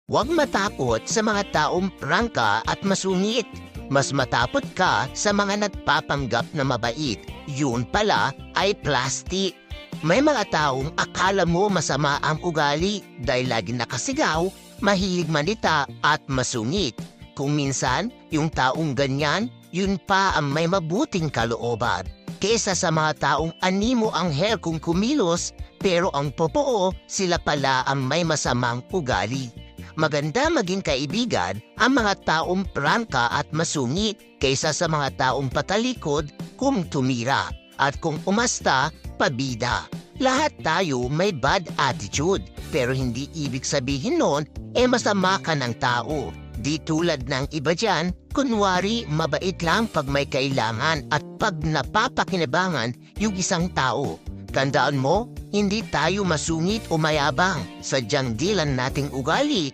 Huwag matakot sa mga taong prangka at masungit. Mas matakot ka sa mga nagpapanggap na mabait. Yun pala ay plastic. May mga taong akala mo masama ang ugali dahil lagi nakasigaw, mahilig manita at masungit. Kung minsan, yung taong ganyan, yun pa ang may mabuting kalooban. Kesa sa mga taong animo ang hair kung kumilos, pero ang totoo, sila pala ang may masamang ugali. Maganda maging kaibigan ang mga taong prangka at masungit kaysa sa mga taong patalikod kung tumira at kung umasta, pabida. Lahat tayo may bad attitude pero hindi ibig sabihin nun masama ka ng tao. Di tulad ng iba dyan, kunwari mabait lang pag may kailangan at pag napapakinabangan yung isang tao. Tandaan mo, hindi tayo masungit o mayabang, sadyang dilan nating ugali